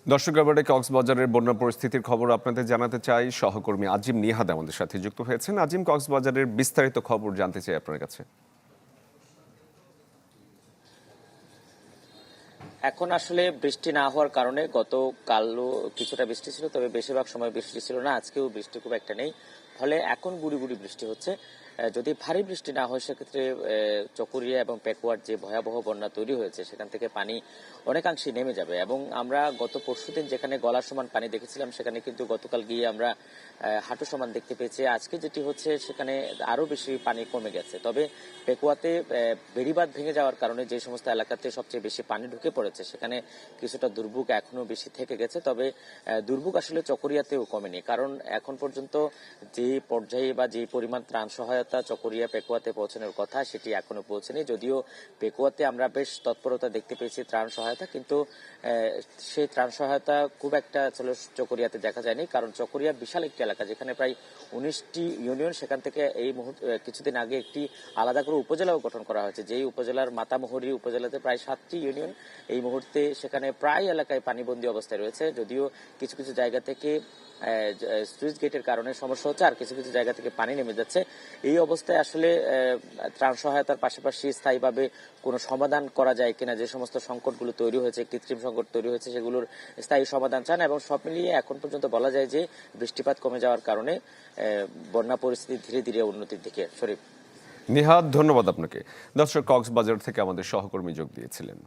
দর্শক, এবারে কক্সবাজারের বন্যা পরিস্থিতির খবর আপনাদের জানাতে চাই। সহকর্মী আজিম নিহাদ আমাদের সাথে যুক্ত হয়েছেন। আজিম, কক্সবাজারের বিস্তারিত খবর জানতে চাই আপনার কাছে। এখন আসলে বৃষ্টি না হওয়ার কারণে গতকালও কিছুটা বৃষ্টি ছিল, তবে বেশিরভাগ সময় বৃষ্টি ছিল না। আজকেও বৃষ্টি খুব একটা নেই, ফলে এখন গুড়ি গুড়ি বৃষ্টি হচ্ছে। যদি ভারী বৃষ্টি না হয় সেক্ষেত্রে চকরিয়া এবং পেকুয়ার যে ভয়াবহ বন্যা তৈরি হয়েছে সেখান থেকে পানি অনেকাংশে নেমে যাবে। এবং আমরা গত পরশুদিন যেখানে গলা সমান পানি দেখেছিলাম সেখানে কিন্তু গতকাল গিয়ে আমরা হাঁটু সমান দেখতে পেয়েছি। আজকে যেটি হচ্ছে সেখানে আরো বেশি পানি কমে গেছে। তবে পেকুয়াতে বেড়িবাঁধ ভেঙে যাওয়ার কারণে যে সমস্ত এলাকাতে সবচেয়ে বেশি পানি ঢুকে পড়েছে সেখানে কিছুটা দুর্ভোগ এখনো বেশি থেকে গেছে। তবে দুর্ভোগ আসলে চকরিয়াতেও কমেনি, কারণ এখন পর্যন্ত যে পর্যায়ে বা যে পরিমাণ ত্রাণ সহায়তা চকরিয়া পেকুয়াতে পৌঁছানোর কথা সেটি এখনো পৌঁছেনি। যদিও পেকুয়াতে আমরা বেশ তৎপরতা দেখতে পেয়েছি ত্রাণ সহায়তা, কিন্তু সেই ত্রাণ সহায়তা খুব একটা চকরিয়াতে দেখা যায়নি, কারণ চকরিয়া বিশাল একটি এলাকা যেখানে প্রায় 19টি ইউনিয়ন। সেখান থেকে এই মুহূর্তে কিছুদিন আগে একটি আলাদা করে উপজেলাও গঠন করা হয়েছে, যেই উপজেলার মাতামুহুরী উপজেলাতে প্রায় 7টি ইউনিয়ন। এই মুহূর্তে সেখানে প্রায় এলাকায় পানিবন্দী অবস্থায় রয়েছে। যদিও কিছু কিছু জায়গা থেকে সুইচ গেটের কারণে সমস্যা হচ্ছে, আর কিছু কিছু জায়গা থেকে পানি নেমে যাচ্ছে। এই অবস্থায় আসলে ত্রাণ সহায়তার পাশাপাশি স্থায়ীভাবে কোনো সমাধান করা যায় কিনা, যে সমস্ত সংকটগুলো তৈরি হয়েছে, কৃত্রিম সংকট তৈরি হয়েছে, সেগুলোর স্থায়ী সমাধান চান। এবং সব মিলিয়ে এখন পর্যন্ত বলা যায় যে বৃষ্টিপাত কমে যাওয়ার কারণে বন্যা পরিস্থিতি ধীরে ধীরে উন্নতির দিকে। শরীফ। নিহাদ, ধন্যবাদ আপনাকে। দর্শক, কক্সবাজার থেকে আমাদের সহকর্মী যোগ দিয়েছিলেন।